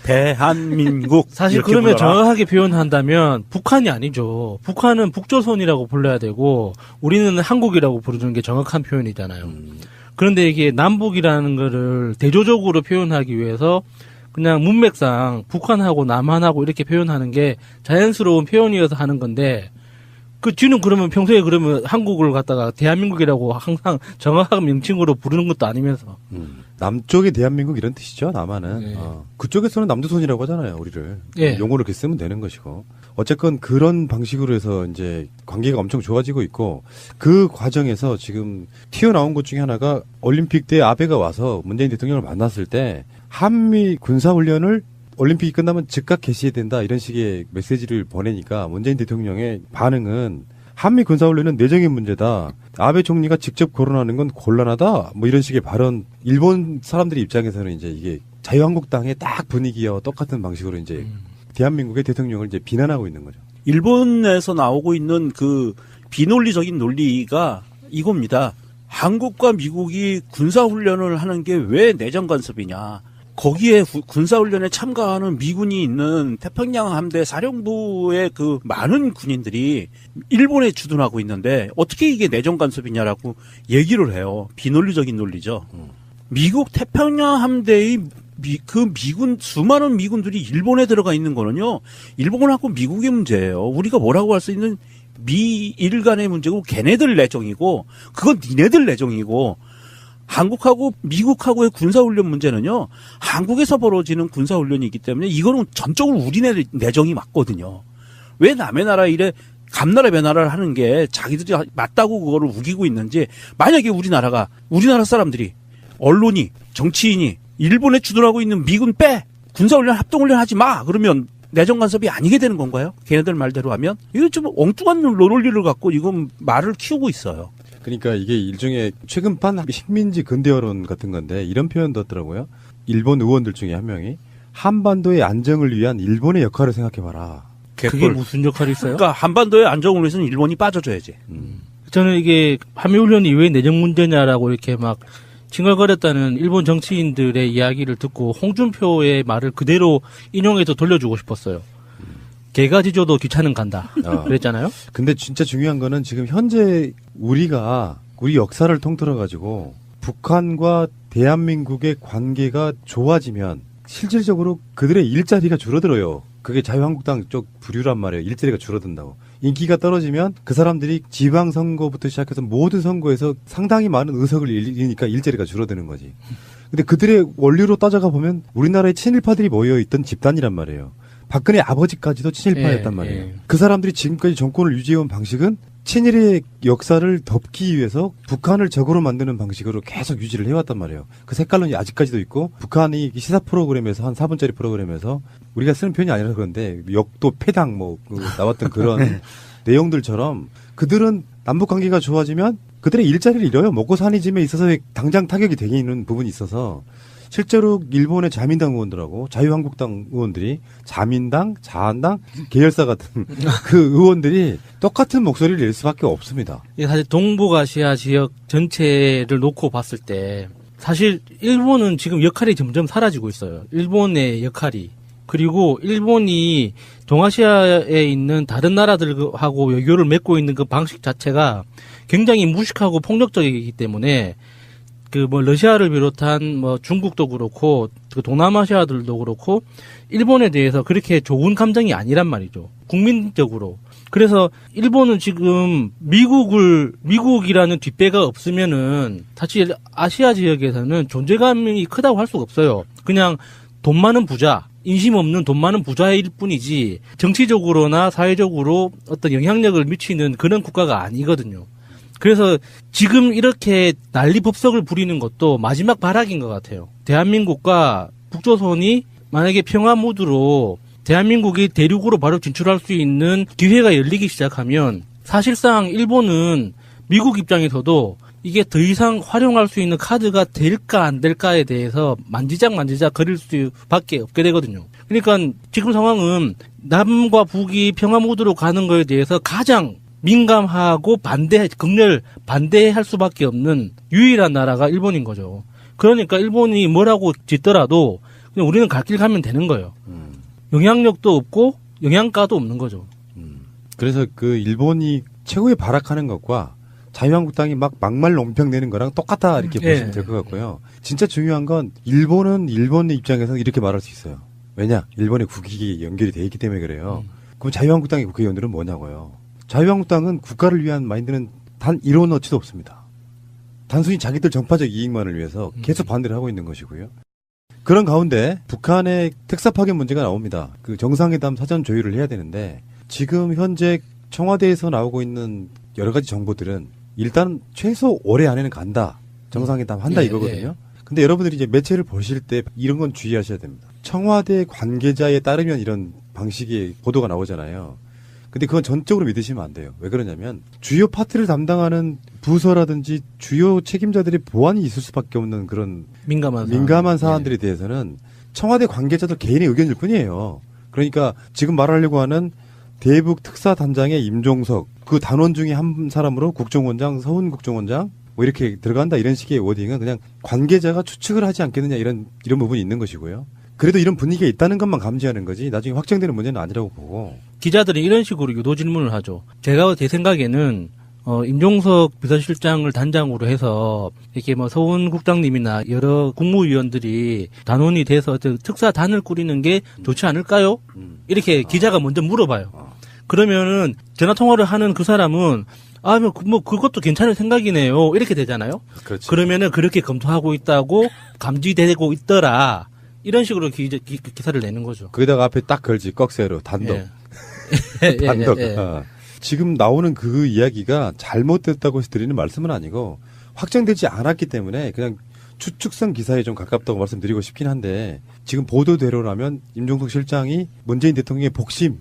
Speaker 4: 대한민국.
Speaker 2: 사실
Speaker 4: 이렇게
Speaker 2: 그러면
Speaker 4: 불러라.
Speaker 2: 정확하게 표현한다면 북한이 아니죠. 북한은 북조선이라고 불러야 되고 우리는 한국이라고 부르는 게 정확한 표현이잖아요. 그런데 이게 남북이라는 거를 대조적으로 표현하기 위해서 그냥 문맥상 북한하고 남한하고 이렇게 표현하는 게 자연스러운 표현이어서 하는 건데 그 뒤는 그러면 평소에 그러면 한국을 갖다가 대한민국이라고 항상 정확한 명칭으로 부르는 것도 아니면서
Speaker 1: 남쪽의 대한민국 이런 뜻이죠. 남한은.
Speaker 2: 네.
Speaker 1: 그쪽에서는 남조선이라고 하잖아요. 우리를.
Speaker 2: 네.
Speaker 1: 용어를 이렇게 쓰면 되는 것이고. 어쨌건 그런 방식으로 해서 이제 관계가 엄청 좋아지고 있고 그 과정에서 지금 튀어나온 것 중에 하나가 올림픽 때 아베가 와서 문재인 대통령을 만났을 때 한미 군사훈련을 올림픽이 끝나면 즉각 개시해야 된다 이런 식의 메시지를 보내니까 문재인 대통령의 반응은 한미 군사훈련은 내정의 문제다. 아베 총리가 직접 거론하는 건 곤란하다. 뭐 이런 식의 발언. 일본 사람들의 입장에서는 이제 이게 자유한국당의 딱 분위기와 똑같은 방식으로 이제 대한민국의 대통령을 이제 비난하고 있는 거죠.
Speaker 4: 일본에서 나오고 있는 그 비논리적인 논리가 이겁니다. 한국과 미국이 군사훈련을 하는 게 왜 내정 간섭이냐. 거기에 군사훈련에 참가하는 미군이 있는 태평양 함대 사령부의 그 많은 군인들이 일본에 주둔하고 있는데 어떻게 이게 내정 간섭이냐라고 얘기를 해요. 비논리적인 논리죠. 미국 태평양 함대의 그 미군 수많은 미군들이 일본에 들어가 있는 거는요. 일본하고 미국의 문제예요. 우리가 뭐라고 할 수 있는 미일 간의 문제고 걔네들 내정이고 그건 니네들 내정이고 한국하고 미국하고의 군사훈련 문제는요. 한국에서 벌어지는 군사훈련이기 때문에 이거는 전적으로 우리네 내정이 맞거든요. 왜 남의 나라 일에 감나라 배나라를 하는 게 자기들이 맞다고 그거를 우기고 있는지 만약에 우리나라 사람들이 언론이 정치인이 일본에 주둔하고 있는 미군 빼 군사훈련 합동훈련 하지 마 그러면 내정 간섭이 아니게 되는 건가요? 걔네들 말대로 하면 이거 좀 엉뚱한 논리를 갖고 이건 말을 키우고 있어요.
Speaker 1: 그러니까 이게 일종의 최근판 식민지 근대화론 같은 건데 이런 표현도 하더라고요. 일본 의원들 중에 한 명이 한반도의 안정을 위한 일본의 역할을 생각해봐라.
Speaker 2: 그게 무슨 역할이 있어요?
Speaker 4: 그러니까 한반도의 안정을 위해서는 일본이 빠져줘야지.
Speaker 2: 저는 이게 한미훈련이 왜 내정 문제냐라고 이렇게 막 칭얼거렸다는 일본 정치인들의 이야기를 듣고 홍준표의 말을 그대로 인용해서 돌려주고 싶었어요. 개가 짖어도 귀찮은 간다. 그랬잖아요.
Speaker 1: 근데 진짜 중요한 거는 지금 현재 우리 역사를 통틀어 가지고 북한과 대한민국의 관계가 좋아지면 실질적으로 그들의 일자리가 줄어들어요. 그게 자유한국당 쪽 부류란 말이에요. 일자리가 줄어든다고. 인기가 떨어지면 그 사람들이 지방선거부터 시작해서 모든 선거에서 상당히 많은 의석을 잃으니까 일자리가 줄어드는 거지. 근데 그들의 원리로 따져가 보면 우리나라의 친일파들이 모여있던 집단이란 말이에요. 박근혜 아버지까지도 친일파였단 말이에요. 그 사람들이 지금까지 정권을 유지해온 방식은 친일의 역사를 덮기 위해서 북한을 적으로 만드는 방식으로 계속 유지를 해왔단 말이에요. 그 색깔론이 아직까지도 있고 북한이 시사 프로그램에서 한 4분짜리 프로그램에서 우리가 쓰는 표현이 아니라 그런데 역도 패당 나왔던 그런 내용들처럼 그들은 남북관계가 좋아지면 그들의 일자리를 잃어요. 먹고 사는 짐에 있어서 당장 타격이 되게 있는 부분이 있어서 실제로 일본의 자민당 의원들하고 자유한국당 의원들이 자민당, 자한당, 계열사 같은 그 의원들이 똑같은 목소리를 낼 수밖에 없습니다.
Speaker 2: 이게 사실 동북아시아 지역 전체를 놓고 봤을 때 사실 일본은 지금 역할이 점점 사라지고 있어요. 일본의 역할이. 그리고 일본이 동아시아에 있는 다른 나라들하고 외교를 맺고 있는 그 방식 자체가 굉장히 무식하고 폭력적이기 때문에 러시아를 비롯한 중국도 그렇고, 동남아시아들도 그렇고, 일본에 대해서 그렇게 좋은 감정이 아니란 말이죠. 국민적으로. 그래서 일본은 지금 미국이라는 뒷배가 없으면은 사실 아시아 지역에서는 존재감이 크다고 할 수가 없어요. 그냥 돈 많은 부자, 인심 없는 돈 많은 부자일 뿐이지, 정치적으로나 사회적으로 어떤 영향력을 미치는 그런 국가가 아니거든요. 그래서 지금 이렇게 난리법석을 부리는 것도 마지막 발악인 것 같아요. 대한민국과 북조선이 만약에 평화 모드로 대한민국이 대륙으로 바로 진출할 수 있는 기회가 열리기 시작하면 사실상 일본은 미국 입장에서도 이게 더 이상 활용할 수 있는 카드가 될까 안 될까에 대해서 만지작 거릴 수밖에 없게 되거든요. 그러니까 지금 상황은 남과 북이 평화 모드로 가는 거에 대해서 가장 민감하고 극렬 반대할 수밖에 없는 유일한 나라가 일본인 거죠. 그러니까 일본이 뭐라고 짓더라도 그냥 우리는 갈 길 가면 되는 거예요. 영향력도 없고 영양가도 없는 거죠.
Speaker 1: 그래서 그 일본이 최고의 발악하는 것과 자유한국당이 막 막말 논평 내는 거랑 똑같다 이렇게 보시면 될 것 같고요. 진짜 중요한 건 일본은 일본의 입장에서 이렇게 말할 수 있어요. 왜냐? 일본의 국익이 연결이 돼 있기 때문에 그래요. 그럼 자유한국당의 국회의원들은 뭐냐고요. 자유한국당은 국가를 위한 마인드는 단 1원어치도 없습니다. 단순히 자기들 정파적 이익만을 위해서 계속 반대를 하고 있는 것이고요. 그런 가운데 북한의 특사 파견 문제가 나옵니다. 그 정상회담 사전 조율을 해야 되는데 지금 현재 청와대에서 나오고 있는 여러 가지 정보들은 일단 최소 올해 안에는 간다. 정상회담 한다 이거거든요. 근데 여러분들이 이제 매체를 보실 때 이런 건 주의하셔야 됩니다. 청와대 관계자에 따르면 이런 방식의 보도가 나오잖아요. 근데 그건 전적으로 믿으시면 안 돼요. 왜 그러냐면 주요 파트를 담당하는 부서라든지 주요 책임자들의 보안이 있을 수밖에 없는 그런 민감한 사안들에 대해서는 청와대 관계자들 개인의 의견일 뿐이에요. 그러니까 지금 말하려고 하는 대북 특사단장의 임종석 그 단원 중에 한 사람으로 국정원장, 서훈국정원장 뭐 이렇게 들어간다 이런 식의 워딩은 그냥 관계자가 추측을 하지 않겠느냐 이런 부분이 있는 것이고요. 그래도 이런 분위기가 있다는 것만 감지하는 거지 나중에 확정되는 문제는 아니라고 보고.
Speaker 2: 기자들이 이런 식으로 유도 질문을 하죠. 제 생각에는 임종석 비서실장을 단장으로 해서 이렇게 뭐 서훈 국장님이나 여러 국무위원들이 단원이 돼서 특사단을 꾸리는 게 좋지 않을까요? 이렇게 기자가 먼저 물어봐요. 그러면은 전화 통화를 하는 그 사람은 뭐 그것도 괜찮은 생각이네요. 이렇게 되잖아요.
Speaker 1: 그렇지.
Speaker 2: 그러면은 그렇게 검토하고 있다고 감지되고 있더라. 이런 식으로 기사를 내는 거죠.
Speaker 1: 거기다가 앞에 딱 걸지 꺽쇠로 단독. 단독. 지금 나오는 그 이야기가 잘못됐다고 해서 드리는 말씀은 아니고 확정되지 않았기 때문에 그냥 추측성 기사에 좀 가깝다고 말씀드리고 싶긴 한데 지금 보도대로라면 임종석 실장이 문재인 대통령의 복심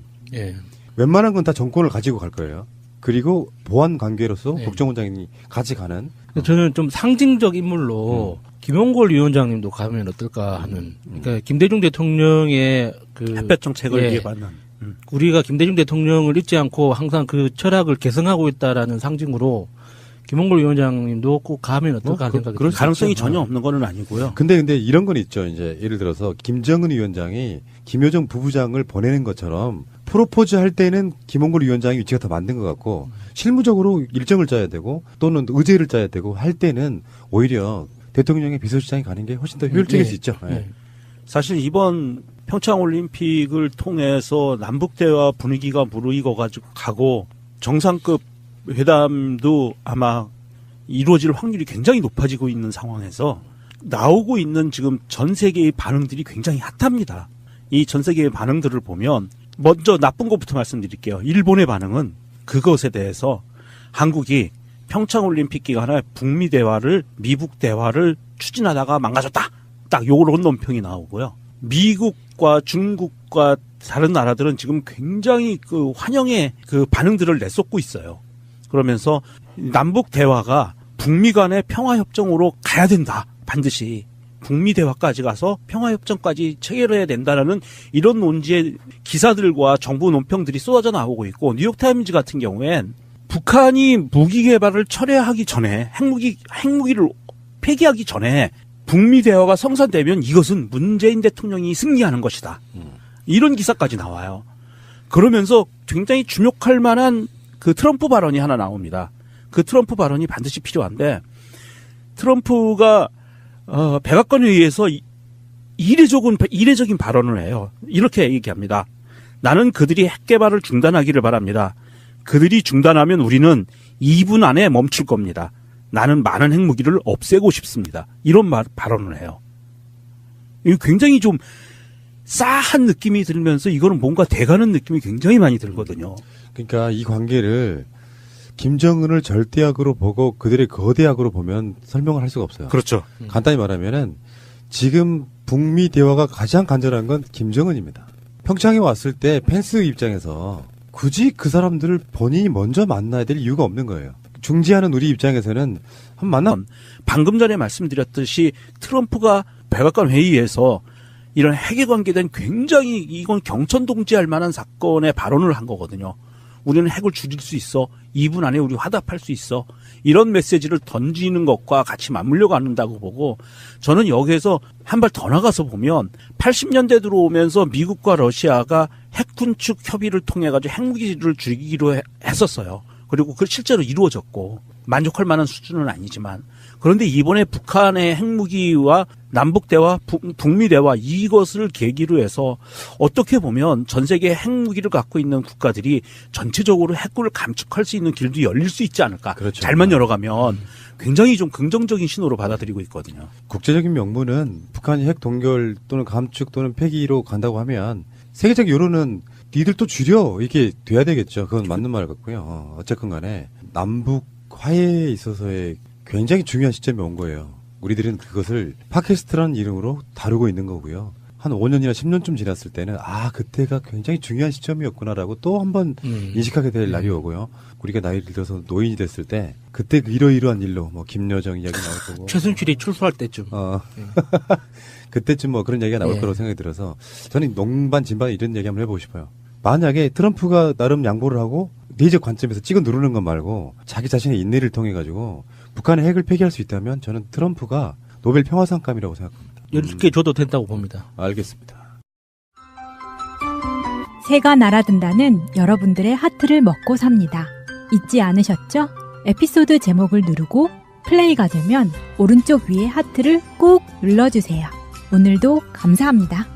Speaker 1: 웬만한 건 다 정권을 가지고 갈 거예요. 그리고 보안 관계로서 국정원장이 같이 가는.
Speaker 2: 저는 좀 상징적 인물로 김용걸 위원장님도 가면 어떨까 하는. 그러니까 김대중 대통령의 그
Speaker 4: 햇볕 정책을 이해받는.
Speaker 2: 우리가 김대중 대통령을 잊지 않고 항상 그 철학을 계승하고 있다라는 상징으로 김용걸 위원장님도 꼭 가면 어떨까 하는 생각이
Speaker 4: 그럴 가능성이 전혀 없는 건 아니고요.
Speaker 1: 근데 이런 건 있죠. 이제 예를 들어서 김정은 위원장이 김여정 부부장을 보내는 것처럼 프로포즈 할 때는 김홍걸 위원장의 위치가 더 맞는 것 같고 실무적으로 일정을 짜야 되고 또는 의제를 짜야 되고 할 때는 오히려 대통령의 비서실장이 가는 게 훨씬 더 효율적일 수 있죠.
Speaker 4: 사실 이번 평창올림픽을 통해서 남북대화 분위기가 무르익어가지고 정상급 회담도 아마 이루어질 확률이 굉장히 높아지고 있는 상황에서 나오고 있는 지금 전 세계의 반응들이 굉장히 핫합니다. 이 전 세계의 반응들을 보면 먼저 나쁜 것부터 말씀드릴게요. 일본의 반응은 그것에 대해서 한국이 평창올림픽 기간에 북미 대화를 미북 대화를 추진하다가 망가졌다. 딱 요런 논평이 나오고요. 미국과 중국과 다른 나라들은 지금 굉장히 그 환영의 그 반응들을 내쏟고 있어요. 그러면서 남북 대화가 북미 간의 평화협정으로 가야 된다. 반드시. 북미 대화까지 가서 평화협정까지 체결해야 된다라는 이런 논지의 기사들과 정부 논평들이 쏟아져 나오고 있고 뉴욕타임즈 같은 경우엔 북한이 무기 개발을 철회하기 전에 핵무기를 폐기하기 전에 북미 대화가 성사되면 이것은 문재인 대통령이 승리하는 것이다. 이런 기사까지 나와요. 그러면서 굉장히 주목할 만한 그 트럼프 발언이 하나 나옵니다. 그 트럼프 발언이 반드시 필요한데 트럼프가 백악관에 의해서 이례적인 발언을 해요. 이렇게 얘기합니다. 나는 그들이 핵 개발을 중단하기를 바랍니다. 그들이 중단하면 우리는 2분 안에 멈출 겁니다. 나는 많은 핵무기를 없애고 싶습니다. 이런 발언을 해요. 이거 굉장히 좀 싸한 느낌이 들면서 이거는 뭔가 돼가는 느낌이 굉장히 많이 들거든요.
Speaker 1: 그러니까 이 관계를 김정은을 절대악으로 보고 그들의 거대악으로 보면 설명을 할 수가 없어요.
Speaker 4: 그렇죠.
Speaker 1: 간단히 말하면은 지금 북미 대화가 가장 간절한 건 김정은입니다. 평창에 왔을 때 펜스 입장에서 굳이 그 사람들을 본인이 먼저 만나야 될 이유가 없는 거예요. 중지하는 우리 입장에서는 한 만나.
Speaker 4: 방금 전에 말씀드렸듯이 트럼프가 백악관 회의에서 이런 핵에 관계된 굉장히 이건 경천동지할 만한 사건의 발언을 한 거거든요. 우리는 핵을 줄일 수 있어. 2분 안에 우리 화답할 수 있어. 이런 메시지를 던지는 것과 같이 맞물려 간다고 보고 저는 여기에서 한 발 더 나가서 보면 80년대 들어오면서 미국과 러시아가 핵 군축 협의를 통해 가지고 핵무기를 줄이기로 했었어요. 그리고 그걸 실제로 이루어졌고 만족할 만한 수준은 아니지만 그런데 이번에 북한의 핵무기와 남북 대화, 북미 대화 이것을 계기로 해서 어떻게 보면 전 세계 핵무기를 갖고 있는 국가들이 전체적으로 핵을 감축할 수 있는 길도 열릴 수 있지 않을까.
Speaker 1: 그렇죠.
Speaker 4: 잘만 열어가면 굉장히 좀 긍정적인 신호로 받아들이고 있거든요.
Speaker 1: 국제적인 명분은 북한이 핵 동결 또는 감축 또는 폐기로 간다고 하면 세계적 여론은 니들 또 줄여 이게 돼야 되겠죠. 그건 맞는 말 같고요. 어쨌건 간에 남북 화해에 있어서의 굉장히 중요한 시점이 온 거예요. 우리들은 그것을 팟캐스트라는 이름으로 다루고 있는 거고요. 한 5년이나 10년쯤 지났을 때는 그때가 굉장히 중요한 시점이었구나라고 또 한 번 인식하게 될 날이 오고요. 우리가 나이를 들어서 노인이 됐을 때 그때 이러이러한 일로 뭐 김여정 이야기 나올 거고
Speaker 2: 최순실이 출소할 때쯤.
Speaker 1: 그때쯤 뭐 그런 얘기가 나올 거라고 생각이 들어서 저는 농반 진반 이런 얘기 한번 해보고 싶어요. 만약에 트럼프가 나름 양보를 하고 내적 관점에서 찍어 누르는 것 말고 자기 자신의 인내를 통해 가지고 북한의 핵을 폐기할 수 있다면 저는 트럼프가 노벨 평화상감이라고 생각합니다.
Speaker 2: 이렇게 줘도 된다고 봅니다.
Speaker 1: 알겠습니다.
Speaker 3: 새가 날아든다는 여러분들의 하트를 먹고 삽니다. 잊지 않으셨죠? 에피소드 제목을 누르고 플레이가 되면 오른쪽 위에 하트를 꼭 눌러주세요. 오늘도 감사합니다.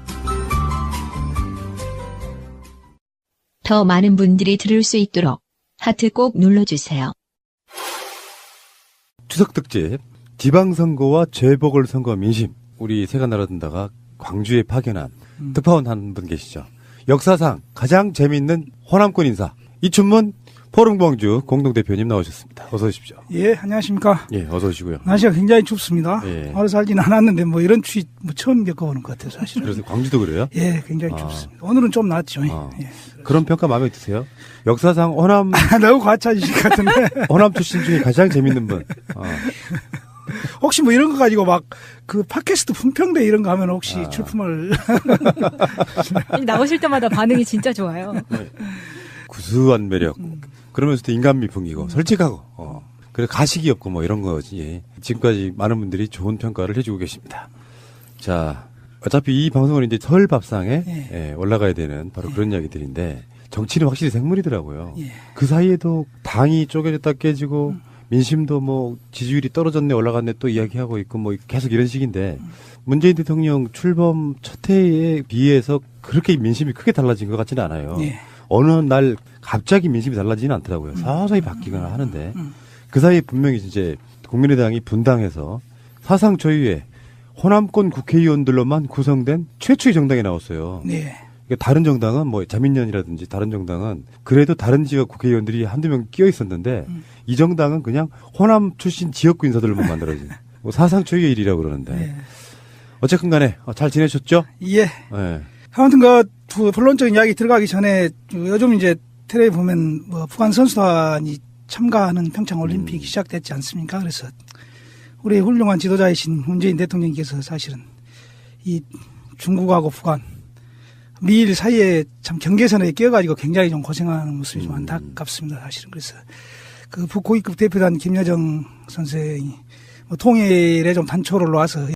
Speaker 5: 더 많은 분들이 들을 수 있도록 하트 꼭 눌러주세요.
Speaker 1: 추석 특집 지방선거와 재보궐선거 민심 우리 새가 날아든다가 광주에 파견한 특파원 한 분 계시죠. 역사상 가장 재미있는 호남권 인사 이춘문 포릉광주 공동대표님 나오셨습니다. 어서 오십시오.
Speaker 6: 예, 안녕하십니까.
Speaker 1: 예, 어서 오시고요.
Speaker 6: 날씨가 굉장히 춥습니다.
Speaker 1: 예.
Speaker 6: 바로 살진 않았는데 뭐 이런 추위 처음 겪어보는 것 같아요, 사실은.
Speaker 1: 그래서 광주도 그래요?
Speaker 6: 예, 굉장히 춥습니다. 오늘은 좀 낫죠. 예.
Speaker 1: 그런 평가 마음에 드세요? 역사상 호남
Speaker 6: 너무 과찬이신 것 같은데.
Speaker 1: 호남 출신 중에 가장 재밌는 분.
Speaker 6: 혹시 뭐 이런 거 가지고 막 그 팟캐스트 품평대 이런 거 하면 혹시 출품을
Speaker 3: 나오실 때마다 반응이 진짜 좋아요.
Speaker 1: 구수한 매력. 그러면서도 인간미 풍기고 솔직하고. 그래 가식이 없고 뭐 이런 거지. 지금까지 많은 분들이 좋은 평가를 해주고 계십니다. 자, 어차피 이 방송은 이제 설 밥상에 올라가야 되는 바로 그런 이야기들인데 정치는 확실히 생물이더라고요. 그 사이에도 당이 쪼개졌다 깨지고 민심도 뭐 지지율이 떨어졌네 올라갔네 또 이야기하고 있고 뭐 계속 이런 식인데 문재인 대통령 출범 첫 해에 비해서 그렇게 민심이 크게 달라진 것 같지는 않아요. 어느 날 갑자기 민심이 달라지지는 않더라고요. 서서히 바뀌거나 하는데 그 사이에 분명히 이제 국민의당이 분당해서 사상 초유의 호남권 국회의원들로만 구성된 최초의 정당이 나왔어요. 그러니까 다른 정당은 뭐 자민련이라든지 다른 정당은 그래도 다른 지역 국회의원들이 한두 명 끼어 있었는데 이 정당은 그냥 호남 출신 지역구 인사들로만 만들어진 뭐 사상 초유의 일이라고 그러는데 어쨌든 간에 잘 지내셨죠?
Speaker 6: 예. 아무튼 그 본론적인 이야기 들어가기 전에 요즘 이제 텔레비 보면 뭐 북한 선수단이 참가하는 평창 올림픽이 시작됐지 않습니까? 그래서 우리 훌륭한 지도자이신 문재인 대통령께서 사실은 이 중국하고 북한 미일 사이에 참 경계선에 끼어가지고 굉장히 좀 고생하는 모습이 좀 안타깝습니다, 사실은. 그래서 그 북고위급 대표단 김여정 선생이 뭐 통일에 좀 단초를 놓아서